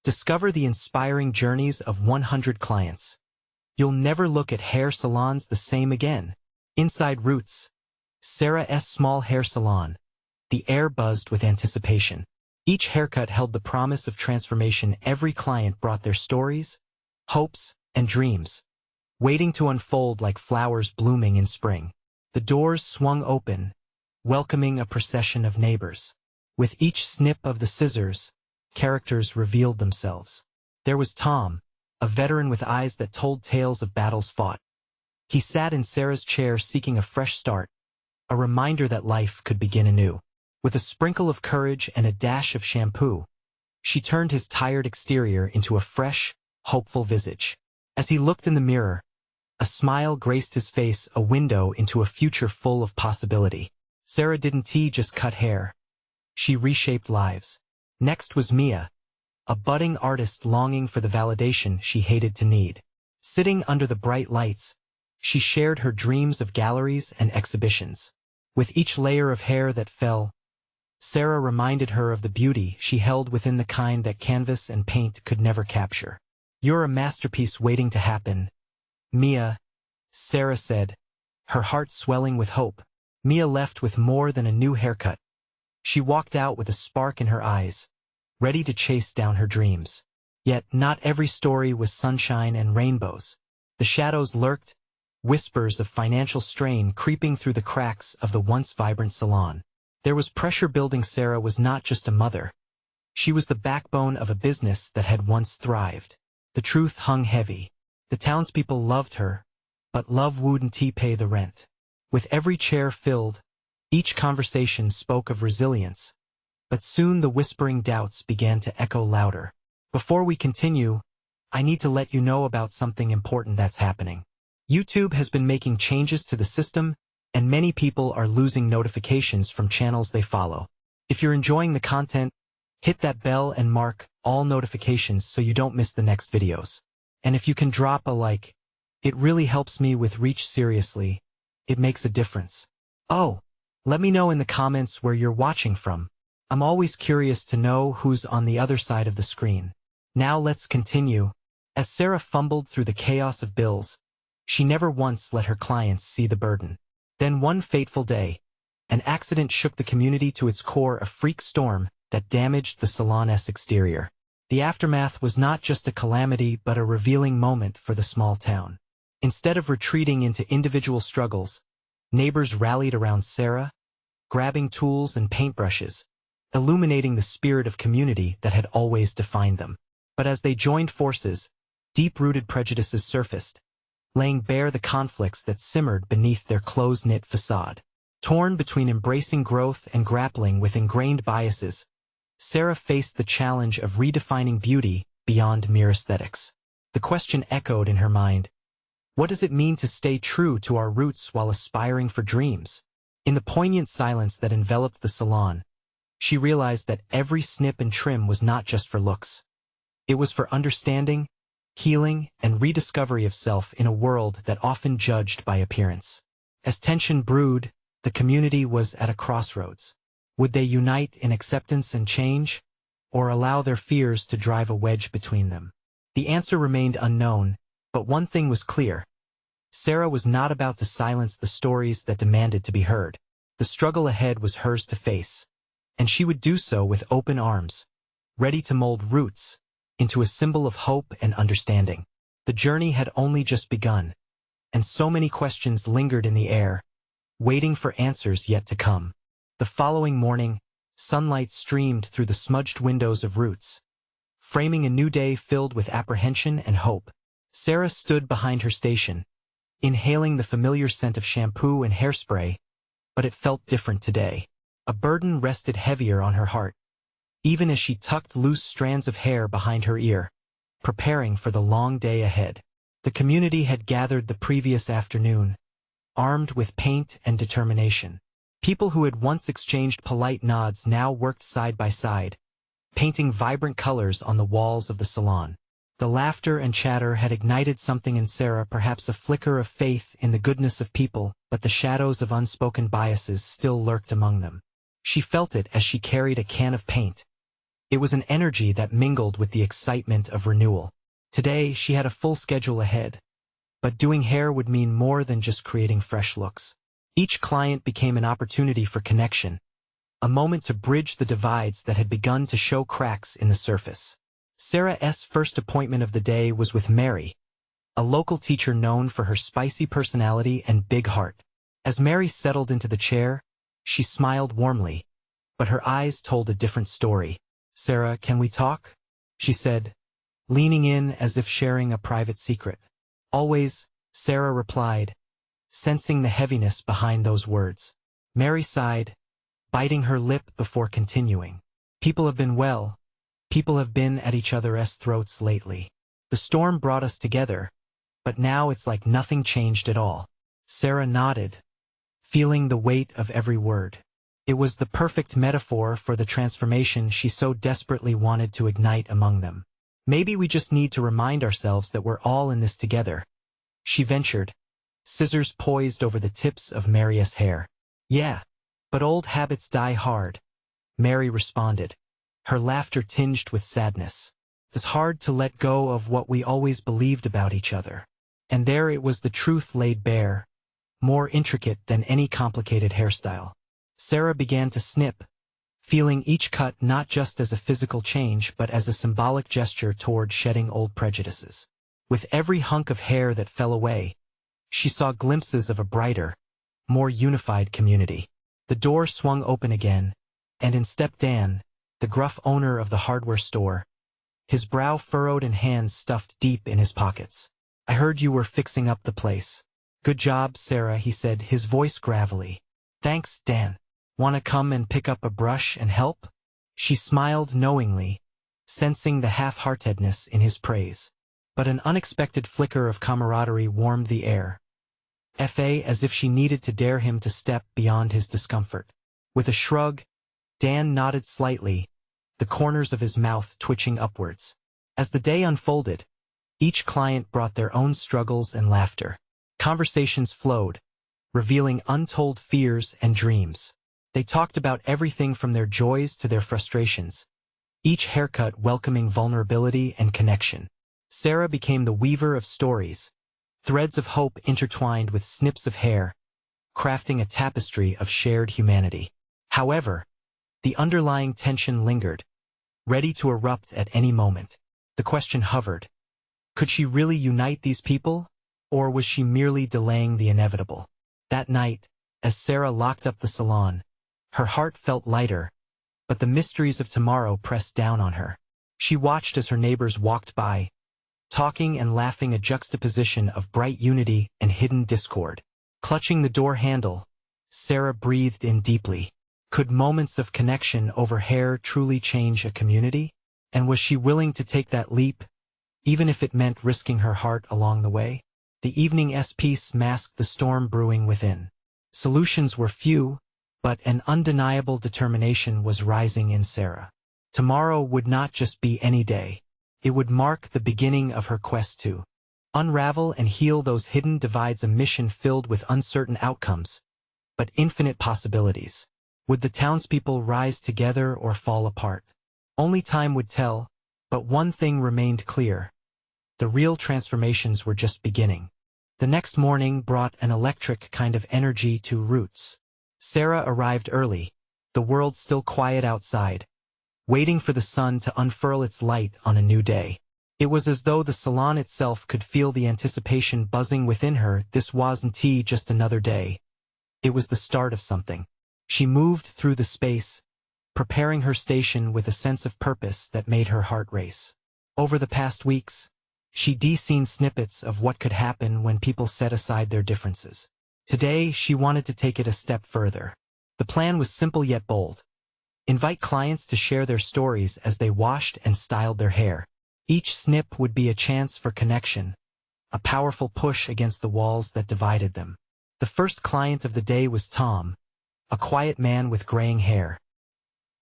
Discover the inspiring journeys of 100 clients. You'll never look at hair salons the same again. Inside Roots, Sarah's small hair salon. The air buzzed with anticipation. Each haircut held the promise of transformation. Every client brought their stories, hopes, and dreams, waiting to unfold like flowers blooming in spring. The doors swung open, welcoming a procession of neighbors. With each snip of the scissors, characters revealed themselves. There was Tom, a veteran with eyes that told tales of battles fought. He sat in Sarah's chair seeking a fresh start, a reminder that life could begin anew. With a sprinkle of courage and a dash of shampoo, she turned his tired exterior into a fresh, hopeful visage. As he looked in the mirror, a smile graced his face, a window into a future full of possibility. Sarah didn't just cut hair. She reshaped lives. Next was Mia, a budding artist longing for the validation she hated to need. Sitting under the bright lights, she shared her dreams of galleries and exhibitions. With each layer of hair that fell, Sarah reminded her of the beauty she held within, the kind that canvas and paint could never capture. "You're a masterpiece waiting to happen, Mia," Sarah said, her heart swelling with hope. Mia left with more than a new haircut. She walked out with a spark in her eyes, ready to chase down her dreams. Yet not every story was sunshine and rainbows. The shadows lurked, whispers of financial strain creeping through the cracks of the once vibrant salon. There was pressure building. Sarah was not just a mother. She was the backbone of a business that had once thrived. The truth hung heavy. The townspeople loved her, but love wouldn't pay the rent. With every chair filled, each conversation spoke of resilience. But soon the whispering doubts began to echo louder. Before we continue, I need to let you know about something important that's happening. YouTube has been making changes to the system, and many people are losing notifications from channels they follow. If you're enjoying the content, hit that bell and mark all notifications so you don't miss the next videos. And if you can drop a like, it really helps me with reach. Seriously, it makes a difference. Oh, let me know in the comments where you're watching from. I'm always curious to know who's on the other side of the screen. Now let's continue. As Sarah fumbled through the chaos of bills, she never once let her clients see the burden. Then one fateful day, an accident shook the community to its core, a freak storm that damaged the salon's exterior. The aftermath was not just a calamity but a revealing moment for the small town. Instead of retreating into individual struggles, neighbors rallied around Sarah, grabbing tools and paintbrushes, illuminating the spirit of community that had always defined them. But as they joined forces, deep-rooted prejudices surfaced, laying bare the conflicts that simmered beneath their close-knit facade. Torn between embracing growth and grappling with ingrained biases, Sarah faced the challenge of redefining beauty beyond mere aesthetics. The question echoed in her mind: what does it mean to stay true to our roots while aspiring for dreams? In the poignant silence that enveloped the salon, she realized that every snip and trim was not just for looks. It was for understanding, healing, and rediscovery of self in a world that often judged by appearance. As tension brewed, the community was at a crossroads. Would they unite in acceptance and change, or allow their fears to drive a wedge between them? The answer remained unknown, but one thing was clear. Sarah was not about to silence the stories that demanded to be heard. The struggle ahead was hers to face, and she would do so with open arms, ready to mold Roots into a symbol of hope and understanding. The journey had only just begun, and so many questions lingered in the air, waiting for answers yet to come. The following morning, sunlight streamed through the smudged windows of Roots, framing a new day filled with apprehension and hope. Sarah stood behind her station, inhaling the familiar scent of shampoo and hairspray, but it felt different today. A burden rested heavier on her heart, even as she tucked loose strands of hair behind her ear, preparing for the long day ahead. The community had gathered the previous afternoon, armed with paint and determination. People who had once exchanged polite nods now worked side by side, painting vibrant colors on the walls of the salon. The laughter and chatter had ignited something in Sarah, perhaps a flicker of faith in the goodness of people, but the shadows of unspoken biases still lurked among them. She felt it as she carried a can of paint, It was an energy that mingled with the excitement of renewal. Today, she had a full schedule ahead, but doing hair would mean more than just creating fresh looks. Each client became an opportunity for connection, a moment to bridge the divides that had begun to show cracks in the surface. Sarah's first appointment of the day was with Mary, a local teacher known for her spicy personality and big heart. As Mary settled into the chair, she smiled warmly, but her eyes told a different story. "Sarah, can we talk?" she said, leaning in as if sharing a private secret. "Always," Sarah replied, sensing the heaviness behind those words. Mary sighed, biting her lip before continuing. "People have been well. People have been at each other's throats lately. The storm brought us together, but now it's like nothing changed at all." Sarah nodded, feeling the weight of every word. It was the perfect metaphor for the transformation she so desperately wanted to ignite among them. "Maybe we just need to remind ourselves that we're all in this together," she ventured, scissors poised over the tips of Mary's hair. "Yeah, but old habits die hard," Mary responded, her laughter tinged with sadness. "It's hard to let go of what we always believed about each other." And there it was, the truth laid bare, more intricate than any complicated hairstyle. Sarah began to snip, feeling each cut not just as a physical change but as a symbolic gesture toward shedding old prejudices. With every hunk of hair that fell away, she saw glimpses of a brighter, more unified community. The door swung open again, and in stepped Dan, the gruff owner of the hardware store, his brow furrowed and hands stuffed deep in his pockets. "I heard you were fixing up the place." "Good job, Sarah," he said, his voice gravelly. "Thanks, Dan. Want to come and pick up a brush and help?" She smiled knowingly, sensing the half-heartedness in his praise. But an unexpected flicker of camaraderie warmed the air, as if she needed to dare him to step beyond his discomfort. With a shrug, Dan nodded slightly, the corners of his mouth twitching upwards. As the day unfolded, each client brought their own struggles and laughter. Conversations flowed, revealing untold fears and dreams. They talked about everything from their joys to their frustrations, each haircut welcoming vulnerability and connection. Sarah became the weaver of stories, threads of hope intertwined with snips of hair, crafting a tapestry of shared humanity. However, the underlying tension lingered, ready to erupt at any moment. The question hovered. Could she really unite these people, or was she merely delaying the inevitable? That night, as Sarah locked up the salon, her heart felt lighter, but the mysteries of tomorrow pressed down on her. She watched as her neighbors walked by, talking and laughing, a juxtaposition of bright unity and hidden discord. Clutching the door handle, Sarah breathed in deeply. Could moments of connection over hair truly change a community? And was she willing to take that leap, even if it meant risking her heart along the way? The evening's peace masked the storm brewing within. Solutions were few, but an undeniable determination was rising in Sarah. Tomorrow would not just be any day. It would mark the beginning of her quest to unravel and heal those hidden divides, a mission filled with uncertain outcomes, but infinite possibilities. Would the townspeople rise together or fall apart? Only time would tell, but one thing remained clear. The real transformations were just beginning. The next morning brought an electric kind of energy to Roots. Sarah arrived early, the world still quiet outside, waiting for the sun to unfurl its light on a new day. It was as though the salon itself could feel the anticipation buzzing within her. This wasn't just another day. It was the start of something. She moved through the space, preparing her station with a sense of purpose that made her heart race. Over the past weeks, she'd seen snippets of what could happen when people set aside their differences. Today, she wanted to take it a step further. The plan was simple yet bold. Invite clients to share their stories as they washed and styled their hair. Each snip would be a chance for connection, a powerful push against the walls that divided them. The first client of the day was Tom, a quiet man with graying hair.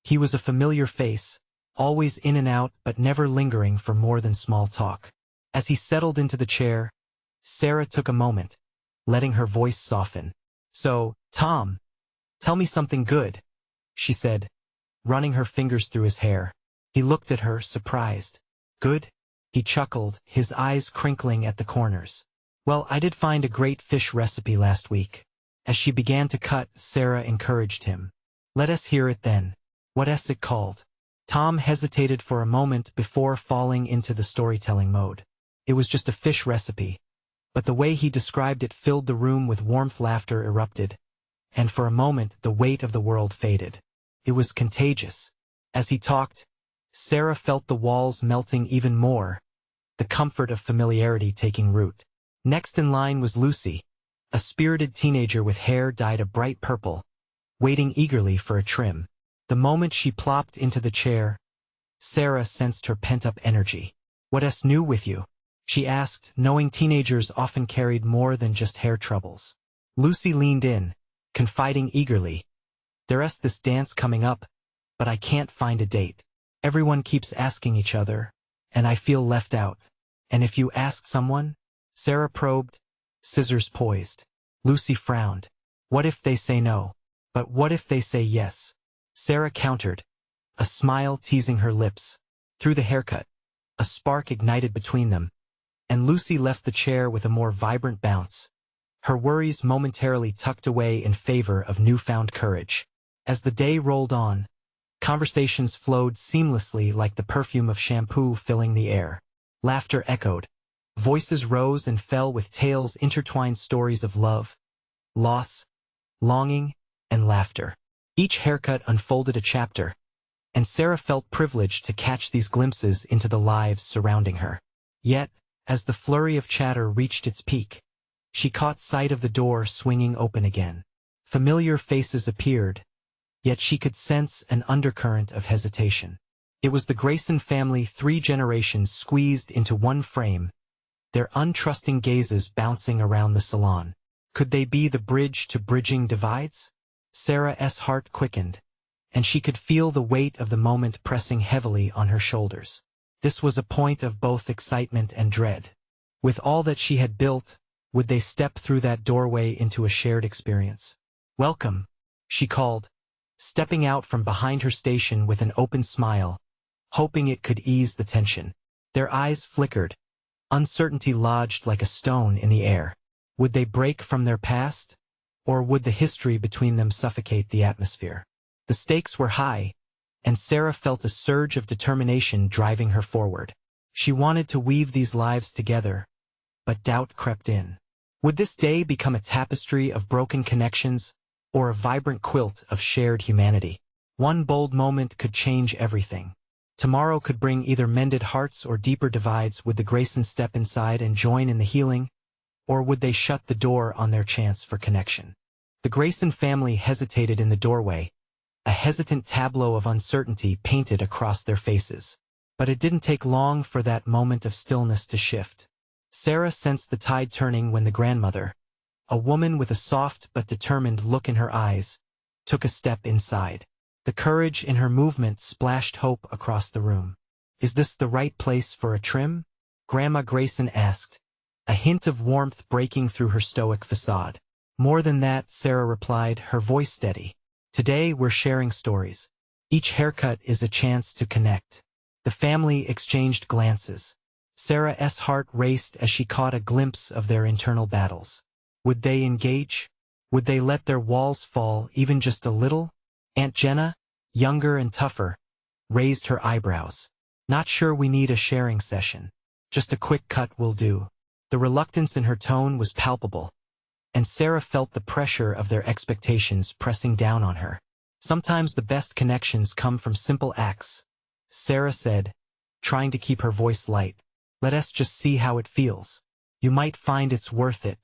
He was a familiar face, always in and out but never lingering for more than small talk. As he settled into the chair, Sarah took a moment, letting her voice soften. "So, Tom, tell me something good," she said, running her fingers through his hair. He looked at her, surprised. Good? He chuckled, his eyes crinkling at the corners. Well, I did find a great fish recipe last week. As she began to cut, Sarah encouraged him. Let us hear it then. What's it called? Tom hesitated for a moment before falling into the storytelling mode. It was just a fish recipe, but the way he described it filled the room with warmth. Laughter erupted, and for a moment the weight of the world faded. It was contagious. As he talked, Sarah felt the walls melting even more, the comfort of familiarity taking root. Next in line was Lucy, a spirited teenager with hair dyed a bright purple, waiting eagerly for a trim. The moment she plopped into the chair, Sarah sensed her pent-up energy. What's new with you? She asked, knowing teenagers often carried more than just hair troubles. Lucy leaned in, confiding eagerly. There's this dance coming up, but I can't find a date. Everyone keeps asking each other, and I feel left out. And if you ask someone? Sarah probed, scissors poised. Lucy frowned. What if they say no? But what if they say yes? Sarah countered, a smile teasing her lips. Through the haircut, a spark ignited between them, and Lucy left the chair with a more vibrant bounce, her worries momentarily tucked away in favor of newfound courage. As the day rolled on, conversations flowed seamlessly like the perfume of shampoo filling the air. Laughter echoed. Voices rose and fell with tales intertwined, stories of love, loss, longing, and laughter. Each haircut unfolded a chapter, and Sarah felt privileged to catch these glimpses into the lives surrounding her. Yet, as the flurry of chatter reached its peak, she caught sight of the door swinging open again. Familiar faces appeared, yet she could sense an undercurrent of hesitation. It was the Grayson family, 3 generations squeezed into one frame, their untrusting gazes bouncing around the salon. Could they be the bridge to bridging divides? Sarah's heart quickened, and she could feel the weight of the moment pressing heavily on her shoulders. This was a point of both excitement and dread. With all that she had built, would they step through that doorway into a shared experience? Welcome, she called, stepping out from behind her station with an open smile, hoping it could ease the tension. Their eyes flickered, uncertainty lodged like a stone in the air. Would they break from their past, or would the history between them suffocate the atmosphere? The stakes were high, and Sarah felt a surge of determination driving her forward. She wanted to weave these lives together, but doubt crept in. Would this day become a tapestry of broken connections, or a vibrant quilt of shared humanity? One bold moment could change everything. Tomorrow could bring either mended hearts or deeper divides. Would the Graysons step inside and join in the healing, or would they shut the door on their chance for connection? The Grayson family hesitated in the doorway, a hesitant tableau of uncertainty painted across their faces. But it didn't take long for that moment of stillness to shift. Sarah sensed the tide turning when the grandmother, a woman with a soft but determined look in her eyes, took a step inside. The courage in her movement splashed hope across the room. Is this the right place for a trim? Grandma Grayson asked, a hint of warmth breaking through her stoic facade. More than that, Sarah replied, her voice steady. Today we're sharing stories. Each haircut is a chance to connect. The family exchanged glances. Sarah's heart raced as she caught a glimpse of their internal battles. Would they engage? Would they let their walls fall even just a little? Aunt Jenna, younger and tougher, raised her eyebrows. Not sure we need a sharing session. Just a quick cut will do. The reluctance in her tone was palpable, and Sarah felt the pressure of their expectations pressing down on her. Sometimes the best connections come from simple acts, Sarah said, trying to keep her voice light. Let us just see how it feels. You might find it's worth it.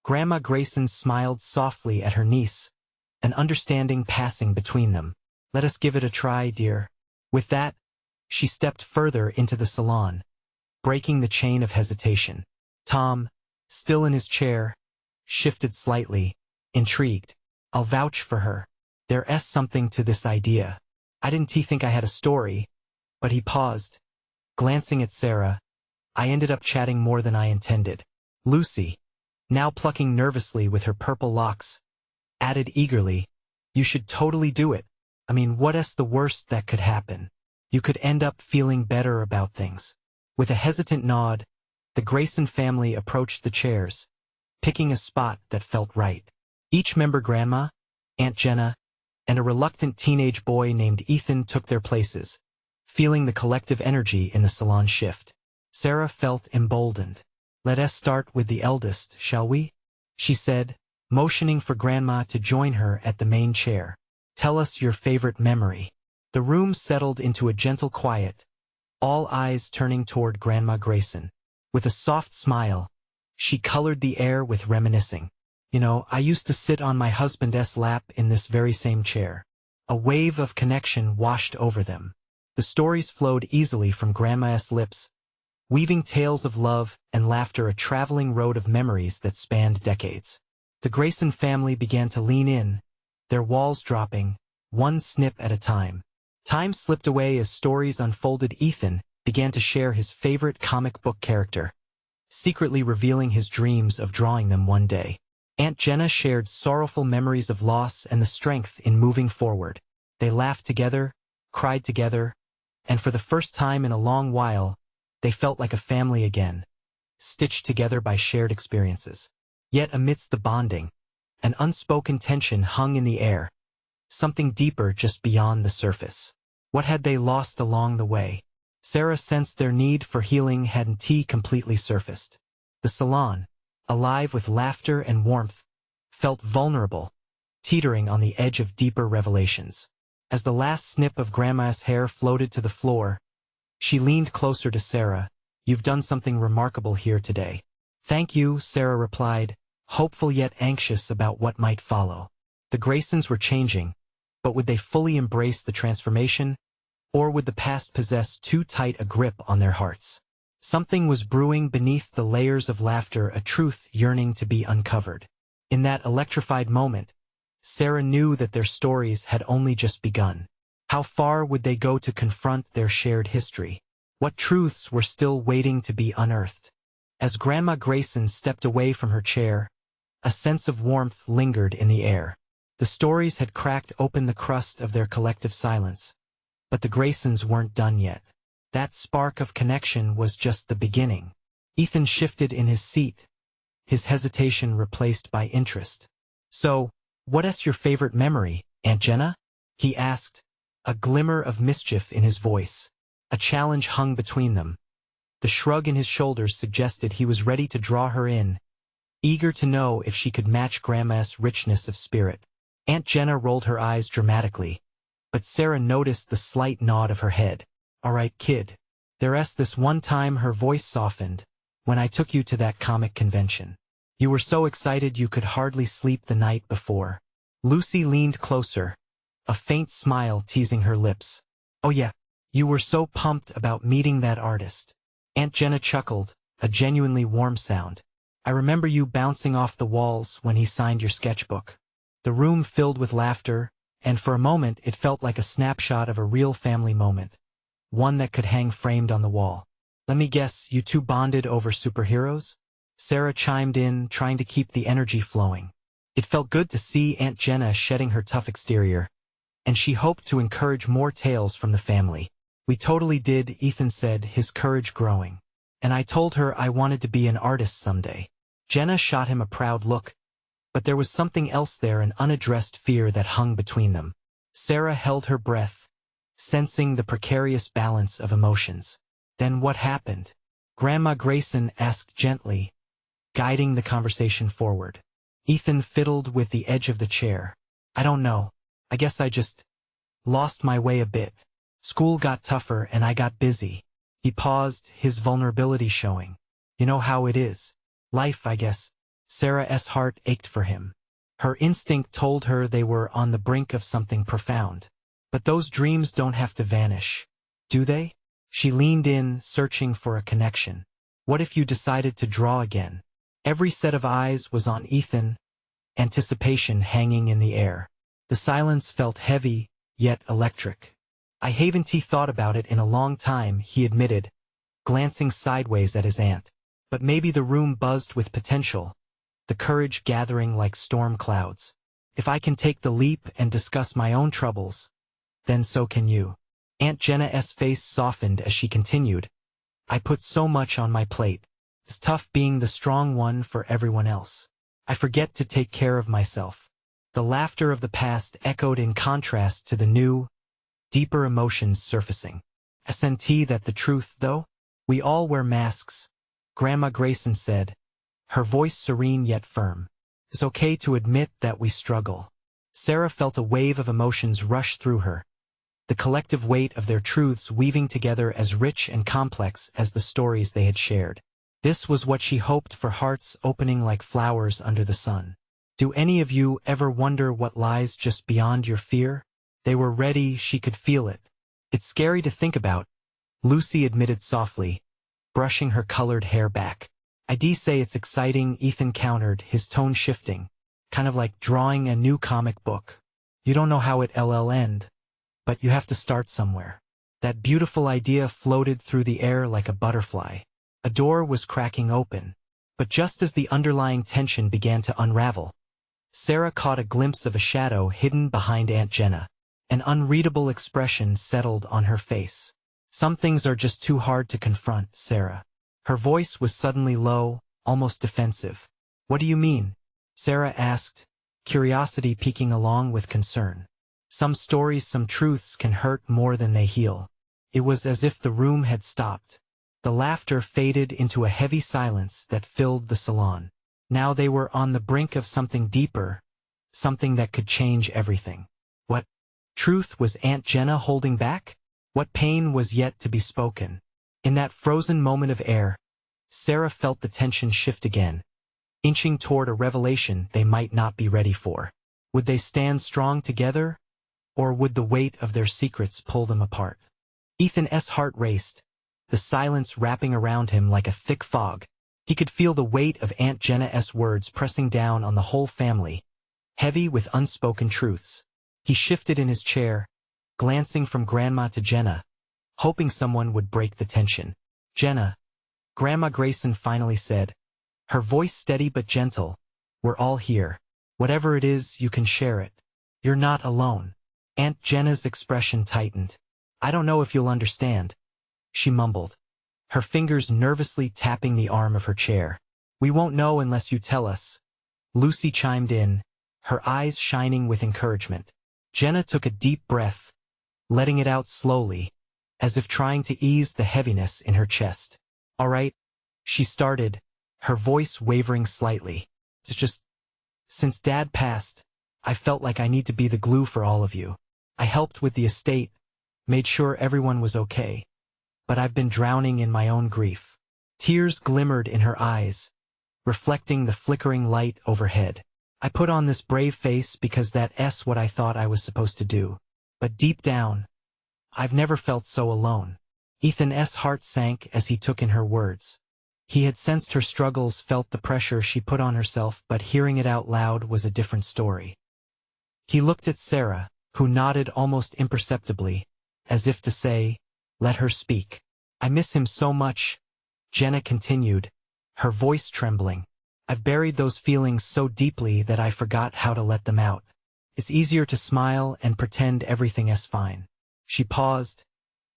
Grandma Grayson smiled softly at her niece, an understanding passing between them. Let us give it a try, dear. With that, she stepped further into the salon, breaking the chain of hesitation. Tom, still in his chair, shifted slightly, intrigued. I'll vouch for her. There's something to this idea. I didn't think I had a story, but he paused. Glancing at Sarah, I ended up chatting more than I intended. Lucy, now plucking nervously with her purple locks, added eagerly, you should totally do it. I mean, what's the worst that could happen? you could end up feeling better about things. With a hesitant nod, the Grayson family approached the chairs, picking a spot that felt right. Each member, Grandma, Aunt Jenna, and a reluctant teenage boy named Ethan, took their places, feeling the collective energy in the salon shift. Sarah felt emboldened. "Let us start with the eldest, shall we?" she said, motioning for Grandma to join her at the main chair. "Tell us your favorite memory." The room settled into a gentle quiet, all eyes turning toward Grandma Grayson. With a soft smile, she colored the air with reminiscing. I used to sit on my husband's lap in this very same chair." A wave of connection washed over them. The stories flowed easily from Grandma's lips, weaving tales of love and laughter, a traveling road of memories that spanned decades. The Grayson family began to lean in, their walls dropping, one snip at a time. Time slipped away as stories unfolded. Ethan began to share his favorite comic book character, secretly revealing his dreams of drawing them one day. Aunt Jenna shared sorrowful memories of loss and the strength in moving forward. They laughed together, cried together, and for the first time in a long while, they felt like a family again, stitched together by shared experiences. Yet amidst the bonding, an unspoken tension hung in the air, something deeper just beyond the surface. What had they lost along the way? Sarah sensed their need for healing hadn't completely surfaced. The salon, alive with laughter and warmth, felt vulnerable, teetering on the edge of deeper revelations. As the last snip of Grandma's hair floated to the floor, she leaned closer to Sarah. "You've done something remarkable here today." "Thank you," Sarah replied, hopeful yet anxious about what might follow. The Graysons were changing, but would they fully embrace the transformation, or would the past possess too tight a grip on their hearts? Something was brewing beneath the layers of laughter, a truth yearning to be uncovered. In that electrified moment, Sarah knew that their stories had only just begun. How far would they go to confront their shared history? What truths were still waiting to be unearthed? As Grandma Grayson stepped away from her chair, a sense of warmth lingered in the air. The stories had cracked open the crust of their collective silence, but the Graysons weren't done yet. That spark of connection was just the beginning. Ethan shifted in his seat, his hesitation replaced by interest. "So, what's your favorite memory, Aunt Jenna?" he asked, a glimmer of mischief in his voice. A challenge hung between them. The shrug in his shoulders suggested he was ready to draw her in, eager to know if she could match Grandma's richness of spirit. Aunt Jenna rolled her eyes dramatically, but Sarah noticed the slight nod of her head. "All right, kid. There's this one time," her voice softened, "when I took you to that comic convention. You were so excited you could hardly sleep the night before." Lucy leaned closer, a faint smile teasing her lips. "Oh yeah, you were so pumped about meeting that artist." Aunt Jenna chuckled, a genuinely warm sound. "I remember you bouncing off the walls when he signed your sketchbook." The room filled with laughter, and for a moment it felt like a snapshot of a real family moment, one that could hang framed on the wall. "Let me guess, you two bonded over superheroes?" Sarah chimed in, trying to keep the energy flowing. It felt good to see Aunt Jenna shedding her tough exterior, and she hoped to encourage more tales from the family. "We totally did," Ethan said, his courage growing. "And I told her I wanted to be an artist someday." Jenna shot him a proud look, but there was something else there, an unaddressed fear that hung between them. Sarah held her breath, sensing the precarious balance of emotions. "Then what happened?" Grandma Grayson asked gently, guiding the conversation forward. Ethan fiddled with the edge of the chair. "I don't know. I guess I just lost my way a bit. School got tougher and I got busy." He paused, his vulnerability showing. "You know how it is. Life, I guess." Sarah's heart ached for him. Her instinct told her they were on the brink of something profound. But those dreams don't have to vanish, do they? She leaned in, searching for a connection. What if you decided to draw again? Every set of eyes was on Ethan, anticipation hanging in the air. The silence felt heavy, yet electric. "I haven't thought about it in a long time," he admitted, glancing sideways at his aunt. But maybe the room buzzed with potential, the courage gathering like storm clouds. "If I can take the leap and discuss my own troubles, then so can you." Aunt Jenna's face softened as she continued. I put so much on my plate. It's tough being the strong one for everyone else. I forget to take care of myself. The laughter of the past echoed in contrast to the new, deeper emotions surfacing. SNT that the truth, though? We all wear masks, Grandma Grayson said, her voice serene yet firm. It's okay to admit that we struggle. Sarah felt a wave of emotions rush through her, the collective weight of their truths weaving together as rich and complex as the stories they had shared. This was what she hoped for, hearts opening like flowers under the sun. Do any of you ever wonder what lies just beyond your fear? They were ready, she could feel it. It's scary to think about, Lucy admitted softly, brushing her colored hair back. I do say it's exciting, Ethan countered, his tone shifting, kind of like drawing a new comic book. You don't know how it'll end, but you have to start somewhere. That beautiful idea floated through the air like a butterfly. A door was cracking open, but just as the underlying tension began to unravel, Sarah caught a glimpse of a shadow hidden behind Aunt Jenna. An unreadable expression settled on her face. Some things are just too hard to confront, Sarah. Her voice was suddenly low, almost defensive. What do you mean? Sarah asked, curiosity peeking along with concern. Some stories, some truths can hurt more than they heal. It was as if the room had stopped. The laughter faded into a heavy silence that filled the salon. Now they were on the brink of something deeper, something that could change everything. What truth was Aunt Jenna holding back? What pain was yet to be spoken? In that frozen moment of air, Sarah felt the tension shift again, inching toward a revelation they might not be ready for. Would they stand strong together, or would the weight of their secrets pull them apart? Ethan's heart raced, the silence wrapping around him like a thick fog. He could feel the weight of Aunt Jenna's words pressing down on the whole family, heavy with unspoken truths. He shifted in his chair, glancing from Grandma to Jenna, hoping someone would break the tension. Jenna, Grandma Grayson finally said, her voice steady but gentle, we're all here. Whatever it is, you can share it. You're not alone. Aunt Jenna's expression tightened. I don't know if you'll understand, she mumbled, her fingers nervously tapping the arm of her chair. We won't know unless you tell us. Lucy chimed in, her eyes shining with encouragement. Jenna took a deep breath, letting it out slowly, as if trying to ease the heaviness in her chest. All right, she started, her voice wavering slightly. It's just, since Dad passed, I felt like I need to be the glue for all of you. I helped with the estate, made sure everyone was okay. But I've been drowning in my own grief. Tears glimmered in her eyes, reflecting the flickering light overhead. I put on this brave face because that's what I thought I was supposed to do. But deep down, I've never felt so alone. Ethan's heart sank as he took in her words. He had sensed her struggles, felt the pressure she put on herself, but hearing it out loud was a different story. He looked at Sarah, who nodded almost imperceptibly, as if to say, let her speak. I miss him so much, Jenna continued, her voice trembling. I've buried those feelings so deeply that I forgot how to let them out. It's easier to smile and pretend everything is fine. She paused,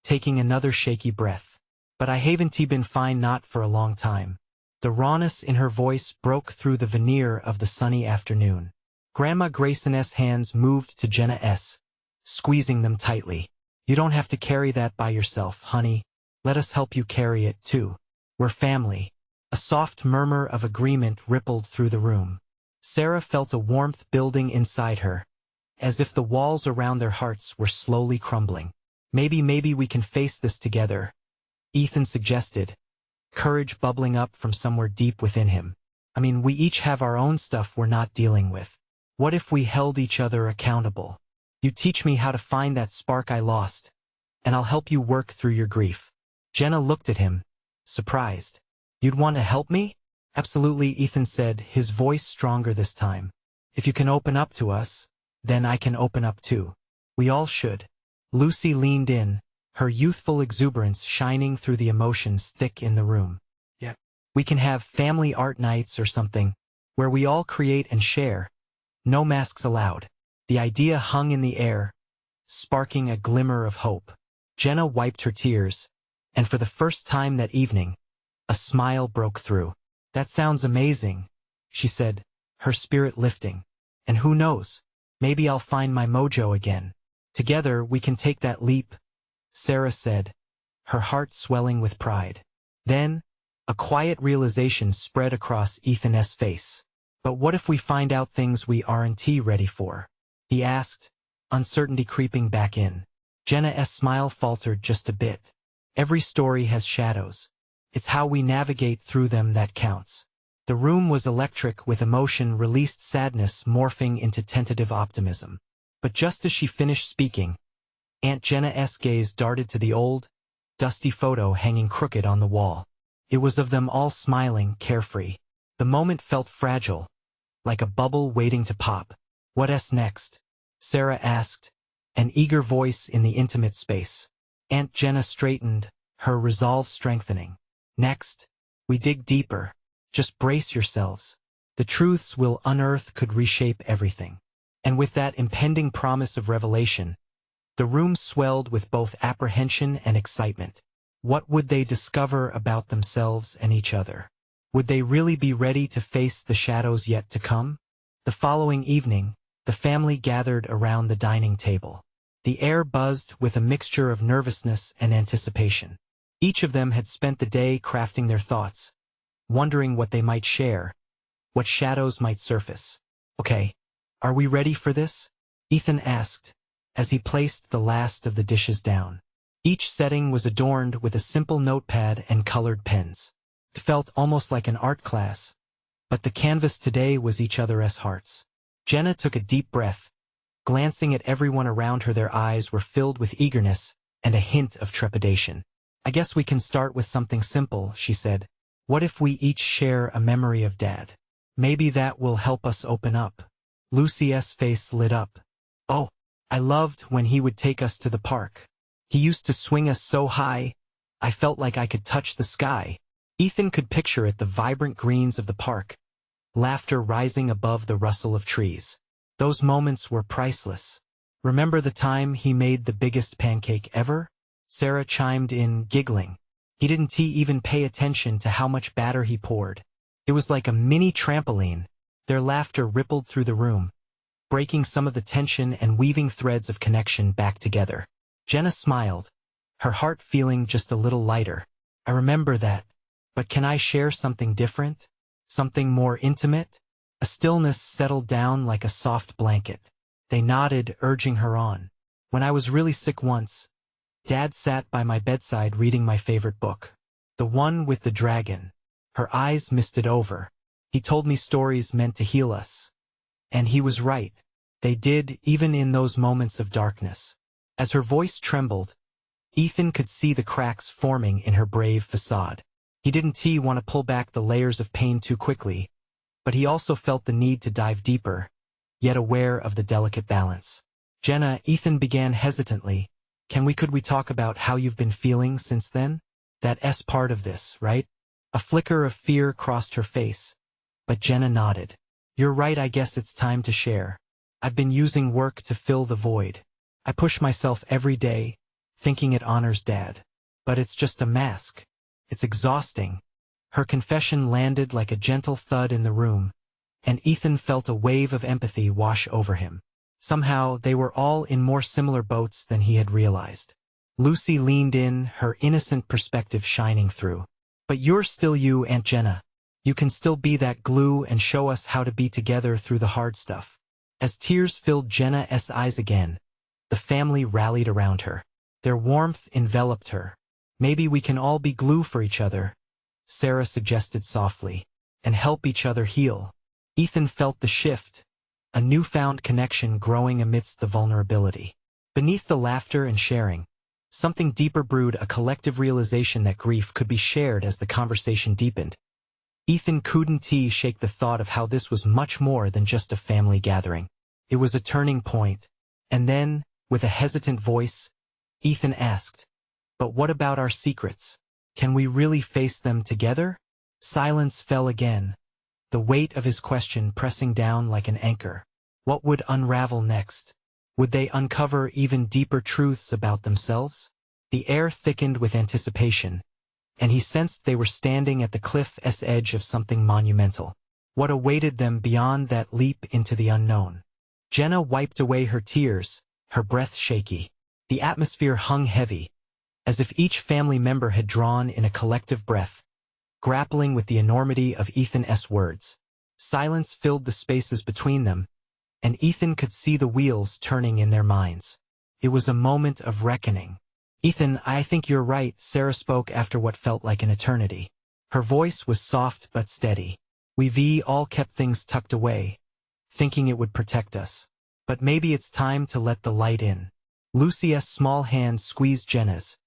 taking another shaky breath. But I haven't been fine, not for a long time. The rawness in her voice broke through the veneer of the sunny afternoon. Grandma Grayson's hands moved to Jenna's, squeezing them tightly. You don't have to carry that by yourself, honey. Let us help you carry it, too. We're family. A soft murmur of agreement rippled through the room. Sarah felt a warmth building inside her, as if the walls around their hearts were slowly crumbling. Maybe we can face this together, Ethan suggested, courage bubbling up from somewhere deep within him. I mean, we each have our own stuff we're not dealing with. What if we held each other accountable? You teach me how to find that spark I lost, and I'll help you work through your grief. Jenna looked at him, surprised. You'd want to help me? Absolutely, Ethan said, his voice stronger this time. If you can open up to us, then I can open up too. We all should. Lucy leaned in, her youthful exuberance shining through the emotions thick in the room. Yeah. We can have family art nights or something, where we all create and share. No masks allowed. The idea hung in the air, sparking a glimmer of hope. Jenna wiped her tears, and for the first time that evening, a smile broke through. "That sounds amazing," she said, her spirit lifting. "And who knows, maybe I'll find my mojo again. Together we can take that leap," Sarah said, her heart swelling with pride. Then, a quiet realization spread across Ethan's face. "But what if we find out things we aren't ready for?" he asked, uncertainty creeping back in. Jenna's smile faltered just a bit. "Every story has shadows. It's how we navigate through them that counts." The room was electric with emotion-released sadness morphing into tentative optimism. But just as she finished speaking, Aunt Jenna's gaze darted to the old, dusty photo hanging crooked on the wall. It was of them all smiling, carefree. The moment felt fragile, like a bubble waiting to pop. "What's next?" Sarah asked, an eager voice in the intimate space. Aunt Jenna straightened, her resolve strengthening. "Next, we dig deeper. Just brace yourselves. The truths we'll unearth could reshape everything." And with that impending promise of revelation, the room swelled with both apprehension and excitement. What would they discover about themselves and each other? Would they really be ready to face the shadows yet to come? The following evening, the family gathered around the dining table. The air buzzed with a mixture of nervousness and anticipation. Each of them had spent the day crafting their thoughts, wondering what they might share, what shadows might surface. "Okay, are we ready for this?" Ethan asked, as he placed the last of the dishes down. Each setting was adorned with a simple notepad and colored pens. It felt almost like an art class, but the canvas today was each other's hearts. Jenna took a deep breath. Glancing at everyone around her, their eyes were filled with eagerness and a hint of trepidation. "I guess we can start with something simple," she said. "What if we each share a memory of Dad? Maybe that will help us open up." Lucy's face lit up. "Oh, I loved when he would take us to the park. He used to swing us so high, I felt like I could touch the sky." Ethan could picture it, the vibrant greens of the park, laughter rising above the rustle of trees. Those moments were priceless. "Remember the time he made the biggest pancake ever?" Sarah chimed in, giggling. "He didn't even pay attention to how much batter he poured. It was like a mini trampoline." Their laughter rippled through the room, breaking some of the tension and weaving threads of connection back together. Jenna smiled, her heart feeling just a little lighter. "I remember that. But can I share something different? Something more intimate?" A stillness settled down like a soft blanket. They nodded, urging her on. "When I was really sick once, Dad sat by my bedside reading my favorite book. The one with the dragon." Her eyes misted over. "He told me stories meant to heal us. And he was right. They did, even in those moments of darkness." As her voice trembled, Ethan could see the cracks forming in her brave facade. He didn't want to pull back the layers of pain too quickly, but he also felt the need to dive deeper, yet aware of the delicate balance. "Jenna," Ethan began hesitantly, could we talk about how you've been feeling since then? That's part of this, right?" A flicker of fear crossed her face, but Jenna nodded. "You're right, I guess it's time to share. I've been using work to fill the void. I push myself every day, thinking it honors Dad. But it's just a mask. It's exhausting." Her confession landed like a gentle thud in the room, and Ethan felt a wave of empathy wash over him. Somehow, they were all in more similar boats than he had realized. Lucy leaned in, her innocent perspective shining through. "But you're still you, Aunt Jenna. You can still be that glue and show us how to be together through the hard stuff." As tears filled Jenna's eyes again, the family rallied around her. Their warmth enveloped her. "Maybe we can all be glue for each other," Sarah suggested softly, "and help each other heal." Ethan felt the shift, a newfound connection growing amidst the vulnerability. Beneath the laughter and sharing, something deeper brewed, a collective realization that grief could be shared. As the conversation deepened, Ethan couldn't shake the thought of how this was much more than just a family gathering. It was a turning point. And then, with a hesitant voice, Ethan asked, "But what about our secrets? Can we really face them together?" Silence fell again, the weight of his question pressing down like an anchor. What would unravel next? Would they uncover even deeper truths about themselves? The air thickened with anticipation, and he sensed they were standing at the cliff's edge of something monumental. What awaited them beyond that leap into the unknown? Jenna wiped away her tears, her breath shaky. The atmosphere hung heavy, as if each family member had drawn in a collective breath, grappling with the enormity of Ethan's words. Silence filled the spaces between them, and Ethan could see the wheels turning in their minds. It was a moment of reckoning. "Ethan, I think you're right," Sarah spoke after what felt like an eternity. Her voice was soft but steady. "We've all kept things tucked away, thinking it would protect us. But maybe it's time to let the light in." Lucy's small hand squeezed Jenna's,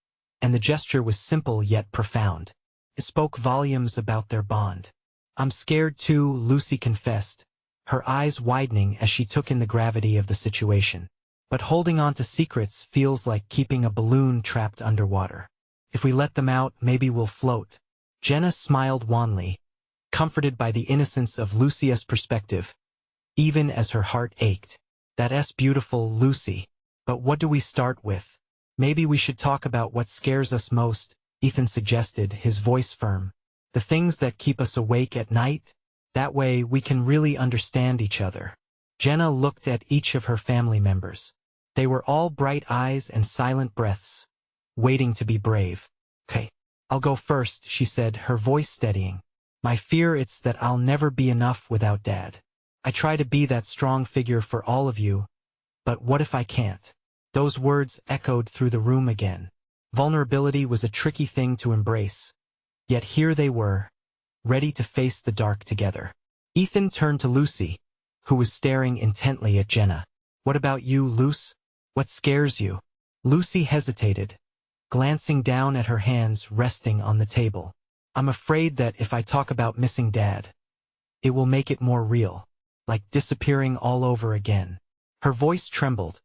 and the gesture was simple yet profound. It spoke volumes about their bond. "I'm scared too," Lucy confessed, her eyes widening as she took in the gravity of the situation. "But holding on to secrets feels like keeping a balloon trapped underwater. If we let them out, maybe we'll float." Jenna smiled wanly, comforted by the innocence of Lucy's perspective, even as her heart ached. "That's beautiful, Lucy. But what do we start with?" "Maybe we should talk about what scares us most," Ethan suggested, his voice firm. "The things that keep us awake at night? That way we can really understand each other." Jenna looked at each of her family members. They were all bright eyes and silent breaths, waiting to be brave. "Okay, I'll go first," she said, her voice steadying. "My fear it's that I'll never be enough without Dad. I try to be that strong figure for all of you, but what if I can't?" Those words echoed through the room again. Vulnerability was a tricky thing to embrace, yet here they were, ready to face the dark together. Ethan turned to Lucy, who was staring intently at Jenna. "What about you, Luce? What scares you?" Lucy hesitated, glancing down at her hands resting on the table. "I'm afraid that if I talk about missing Dad, it will make it more real, like disappearing all over again." Her voice trembled,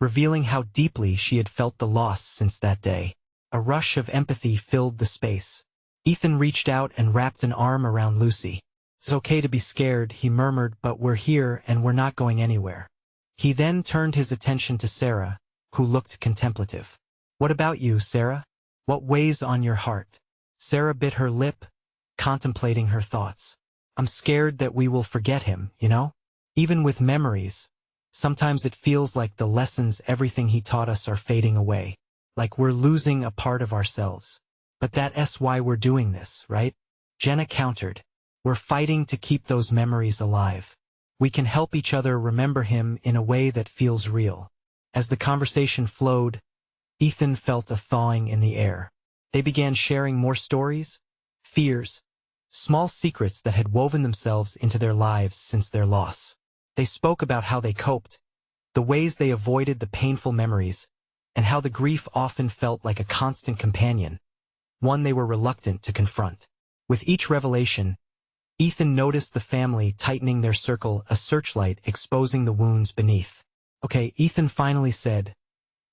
revealing how deeply she had felt the loss since that day. A rush of empathy filled the space. Ethan reached out and wrapped an arm around Lucy. "It's okay to be scared," he murmured, "but we're here and we're not going anywhere." He then turned his attention to Sarah, who looked contemplative. "What about you, Sarah? What weighs on your heart?" Sarah bit her lip, contemplating her thoughts. "I'm scared that we will forget him, you know? Even with memories, sometimes it feels like the lessons, everything he taught us, are fading away, like we're losing a part of ourselves. But that's why we're doing this, right?" Jenna countered. "We're fighting to keep those memories alive. We can help each other remember him in a way that feels real." As the conversation flowed, Ethan felt a thawing in the air. They began sharing more stories, fears, small secrets that had woven themselves into their lives since their loss. They spoke about how they coped, the ways they avoided the painful memories, and how the grief often felt like a constant companion, one they were reluctant to confront. With each revelation, Ethan noticed the family tightening their circle, a searchlight exposing the wounds beneath. "Okay," Ethan finally said,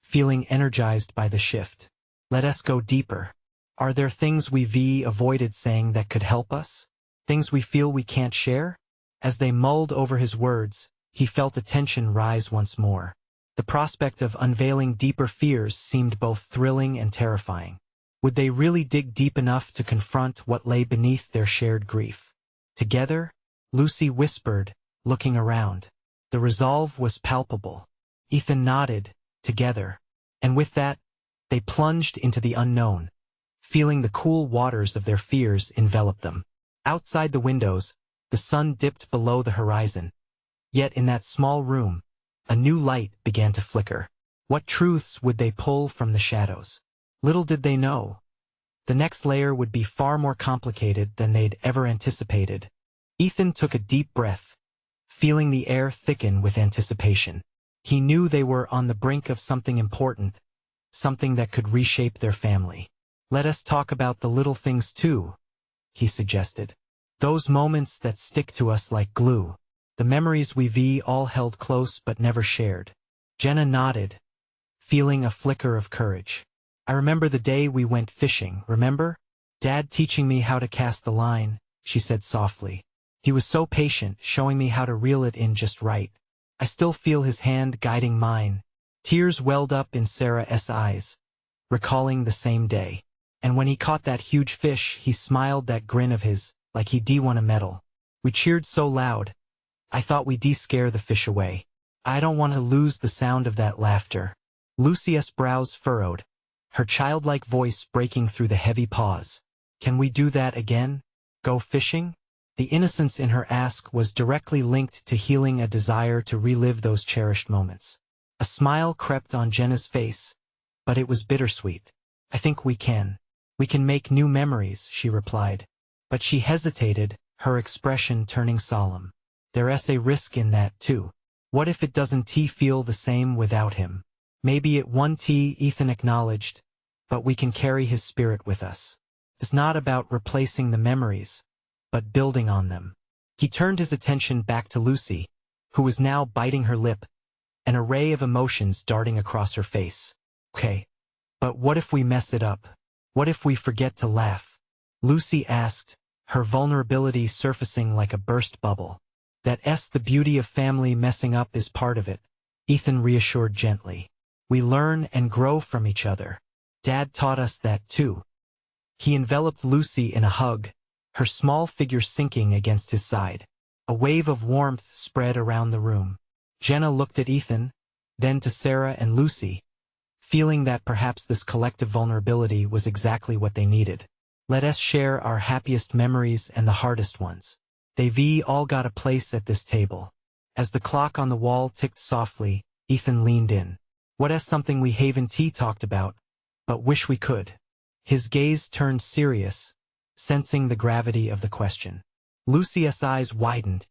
feeling energized by the shift. "Let us go deeper. Are there things we've avoided saying that could help us? Things we feel we can't share?" As they mulled over his words, he felt a tension rise once more. The prospect of unveiling deeper fears seemed both thrilling and terrifying. Would they really dig deep enough to confront what lay beneath their shared grief? "Together?" Lucy whispered, looking around. The resolve was palpable. Ethan nodded, "Together." And with that, they plunged into the unknown, feeling the cool waters of their fears envelop them. Outside the windows, the sun dipped below the horizon. Yet in that small room, a new light began to flicker. What truths would they pull from the shadows? Little did they know, the next layer would be far more complicated than they'd ever anticipated. Ethan took a deep breath, feeling the air thicken with anticipation. He knew they were on the brink of something important, something that could reshape their family. "Let us talk about the little things too," he suggested. "Those moments that stick to us like glue. The memories we've all held close but never shared." Jenna nodded, feeling a flicker of courage. "I remember the day we went fishing, remember? Dad teaching me how to cast the line," she said softly. "He was so patient, showing me how to reel it in just right. I still feel his hand guiding mine." Tears welled up in Sarah's eyes, recalling the same day. And when he caught that huge fish, he smiled that grin of his, like he won a medal. We cheered so loud. I thought we scare the fish away. I don't want to lose the sound of that laughter. Lucy's brows furrowed, her childlike voice breaking through the heavy pause. Can we do that again? Go fishing? The innocence in her ask was directly linked to healing a desire to relive those cherished moments. A smile crept on Jenna's face, but it was bittersweet. I think we can. We can make new memories, she replied. But she hesitated, her expression turning solemn. There's a risk in that, too. What if it doesn't feel the same without him? Maybe it won't, Ethan acknowledged, but we can carry his spirit with us. It's not about replacing the memories, but building on them. He turned his attention back to Lucy, who was now biting her lip, an array of emotions darting across her face. Okay, but what if we mess it up? What if we forget to laugh? Lucy asked, her vulnerability surfacing like a burst bubble. That's the beauty of family. Messing up is part of it, Ethan reassured gently. We learn and grow from each other. Dad taught us that too. He enveloped Lucy in a hug, her small figure sinking against his side. A wave of warmth spread around the room. Jenna looked at Ethan, then to Sarah and Lucy, feeling that perhaps this collective vulnerability was exactly what they needed. Let us share our happiest memories and the hardest ones. They've all got a place at this table. As the clock on the wall ticked softly, Ethan leaned in. What's something we haven't talked about, but wish we could? His gaze turned serious, sensing the gravity of the question. Lucy's eyes widened,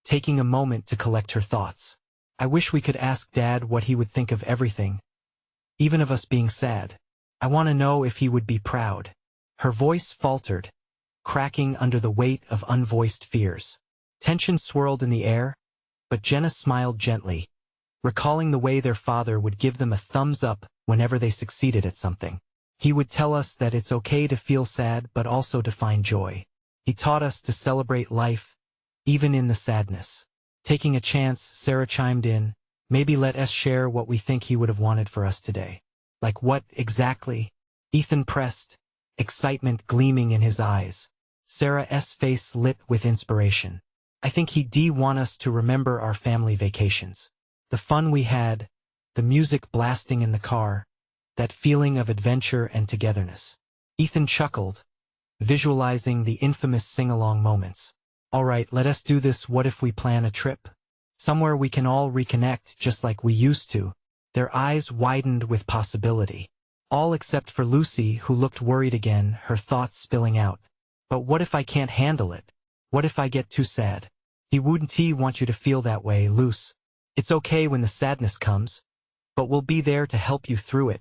taking a moment to collect her thoughts. I wish we could ask Dad what he would think of everything, even of us being sad. I want to know if he would be proud. Her voice faltered, cracking under the weight of unvoiced fears. Tension swirled in the air, but Jenna smiled gently, recalling the way their father would give them a thumbs up whenever they succeeded at something. He would tell us that it's okay to feel sad but also to find joy. He taught us to celebrate life, even in the sadness. Taking a chance, Sarah chimed in, maybe let us share what we think he would have wanted for us today. Like what, exactly? Ethan pressed, excitement gleaming in his eyes. Sarah's face lit with inspiration. I think he'd want us to remember our family vacations. The fun we had, the music blasting in the car, that feeling of adventure and togetherness. Ethan chuckled, visualizing the infamous sing-along moments. All right, let us do this. What if we plan a trip? Somewhere we can all reconnect just like we used to. Their eyes widened with possibility. All except for Lucy, who looked worried again, her thoughts spilling out. But what if I can't handle it? What if I get too sad? He wouldn't want you to feel that way, Luce. It's okay when the sadness comes, but we'll be there to help you through it,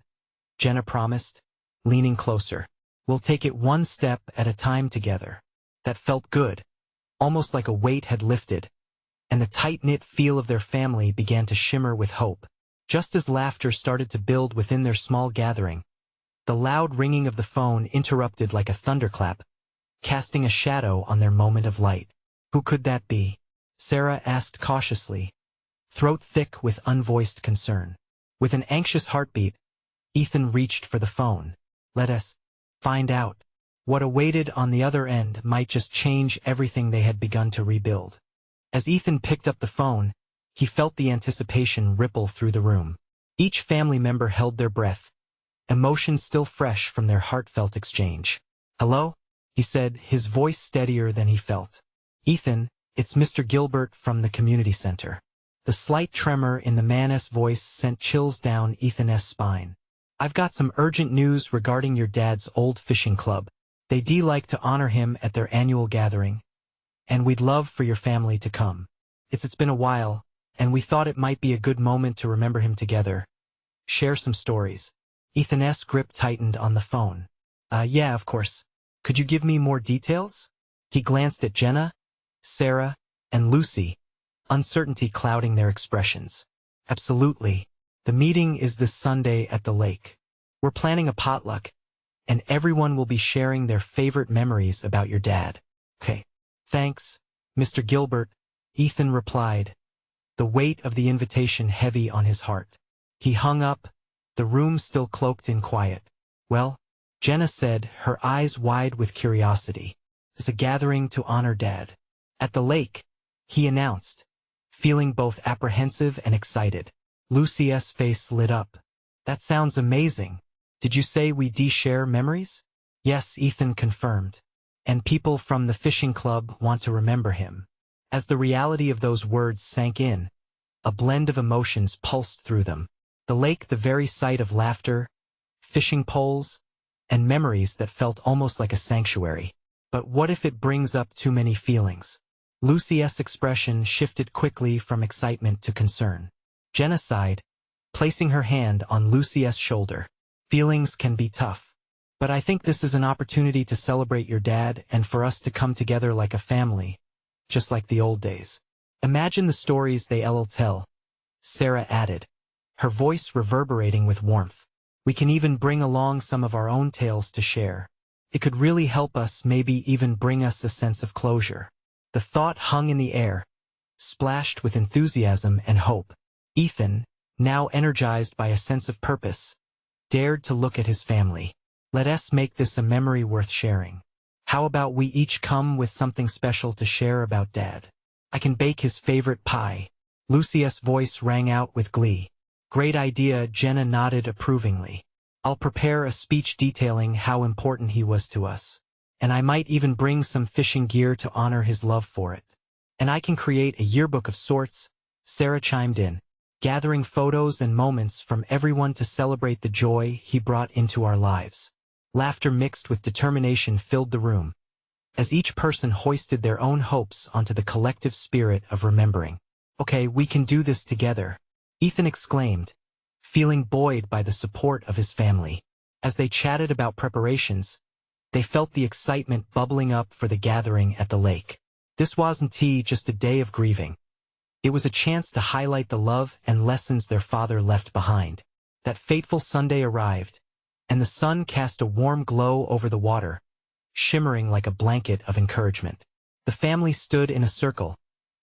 Jenna promised, leaning closer. We'll take it one step at a time together. That felt good, almost like a weight had lifted, and the tight-knit feel of their family began to shimmer with hope. Just as laughter started to build within their small gathering, the loud ringing of the phone interrupted like a thunderclap, casting a shadow on their moment of light. Who could that be? Sarah asked cautiously, throat thick with unvoiced concern. With an anxious heartbeat, Ethan reached for the phone. Let us find out. What awaited on the other end might just change everything they had begun to rebuild. As Ethan picked up the phone, he felt the anticipation ripple through the room. Each family member held their breath, emotions still fresh from their heartfelt exchange. Hello? He said, his voice steadier than he felt. Ethan, it's Mr. Gilbert from the community center. The slight tremor in the man's voice sent chills down Ethan's spine. I've got some urgent news regarding your dad's old fishing club. They'd like to honor him at their annual gathering, and we'd love for your family to come. It's been a while, and we thought it might be a good moment to remember him together. Share some stories. Ethan's grip tightened on the phone. Yeah, of course. Could you give me more details? He glanced at Jenna, Sarah, and Lucy, uncertainty clouding their expressions. Absolutely. The meeting is this Sunday at the lake. We're planning a potluck, and everyone will be sharing their favorite memories about your dad. Okay. Thanks, Mr. Gilbert, Ethan replied, the weight of the invitation heavy on his heart. He hung up, the room still cloaked in quiet. Well, Jenna said, her eyes wide with curiosity. It's a gathering to honor Dad. At the lake, he announced, feeling both apprehensive and excited. Lucy's face lit up. That sounds amazing. Did you say we share memories? Yes, Ethan confirmed. And people from the fishing club want to remember him. As the reality of those words sank in, a blend of emotions pulsed through them. The lake, the very sight of laughter, fishing poles, and memories that felt almost like a sanctuary. But what if it brings up too many feelings? Lucy's expression shifted quickly from excitement to concern. Jenna sighed, placing her hand on Lucy's shoulder. Feelings can be tough. But I think this is an opportunity to celebrate your dad and for us to come together like a family, just like the old days. Imagine the stories they'll tell, Sarah added, her voice reverberating with warmth. We can even bring along some of our own tales to share. It could really help us, maybe even bring us a sense of closure. The thought hung in the air, splashed with enthusiasm and hope. Ethan, now energized by a sense of purpose, dared to look at his family. Let us make this a memory worth sharing. How about we each come with something special to share about Dad? I can bake his favorite pie. Lucy's voice rang out with glee. Great idea, Jenna nodded approvingly. I'll prepare a speech detailing how important he was to us. And I might even bring some fishing gear to honor his love for it. And I can create a yearbook of sorts, Sarah chimed in, gathering photos and moments from everyone to celebrate the joy he brought into our lives. Laughter mixed with determination filled the room, as each person hoisted their own hopes onto the collective spirit of remembering. Okay, we can do this together, Ethan exclaimed, feeling buoyed by the support of his family. As they chatted about preparations, they felt the excitement bubbling up for the gathering at the lake. This wasn't just a day of grieving. It was a chance to highlight the love and lessons their father left behind. That fateful Sunday arrived, and the sun cast a warm glow over the water, shimmering like a blanket of encouragement. The family stood in a circle,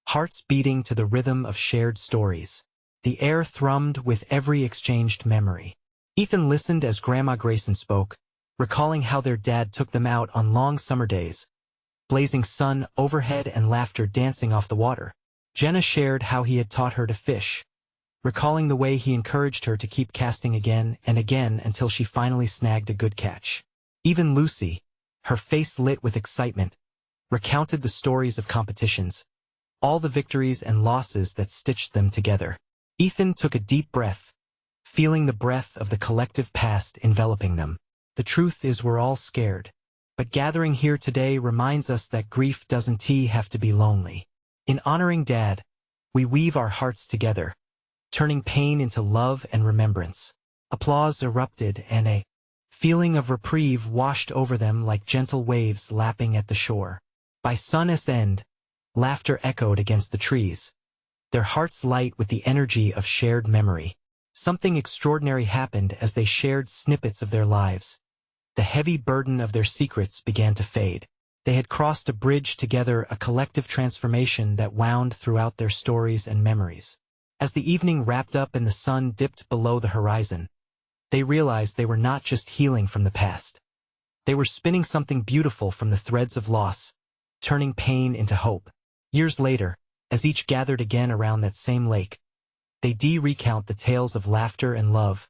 hearts beating to the rhythm of shared stories. The air thrummed with every exchanged memory. Ethan listened as Grandma Grayson spoke, recalling how their dad took them out on long summer days, blazing sun overhead and laughter dancing off the water. Jenna shared how he had taught her to fish, recalling the way he encouraged her to keep casting again and again until she finally snagged a good catch. Even Lucy, her face lit with excitement, recounted the stories of competitions, all the victories and losses that stitched them together. Ethan took a deep breath, feeling the breath of the collective past enveloping them. The truth is, we're all scared. But gathering here today reminds us that grief doesn't have to be lonely. In honoring Dad, we weave our hearts together, turning pain into love and remembrance. Applause erupted and a feeling of reprieve washed over them like gentle waves lapping at the shore. By sun's end, laughter echoed against the trees, their hearts light with the energy of shared memory. Something extraordinary happened as they shared snippets of their lives. The heavy burden of their secrets began to fade. They had crossed a bridge together, a collective transformation that wound throughout their stories and memories. As the evening wrapped up and the sun dipped below the horizon, they realized they were not just healing from the past. They were spinning something beautiful from the threads of loss, turning pain into hope. Years later, as each gathered again around that same lake, they recount the tales of laughter and love,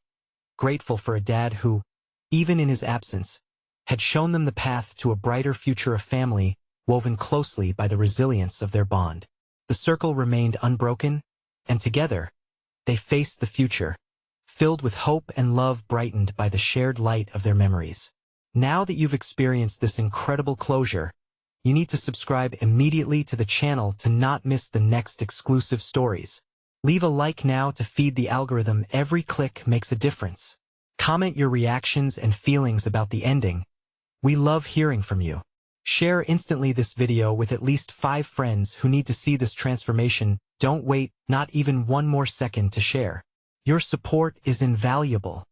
grateful for a dad who, even in his absence, had shown them the path to a brighter future, of family woven closely by the resilience of their bond. The circle remained unbroken, and together, they faced the future, filled with hope and love brightened by the shared light of their memories. Now that you've experienced this incredible closure, you need to subscribe immediately to the channel to not miss the next exclusive stories. Leave a like now to feed the algorithm. Every click makes a difference. Comment your reactions and feelings about the ending. We love hearing from you. Share instantly this video with at least 5 friends who need to see this transformation. Don't wait, not even one more second to share. Your support is invaluable.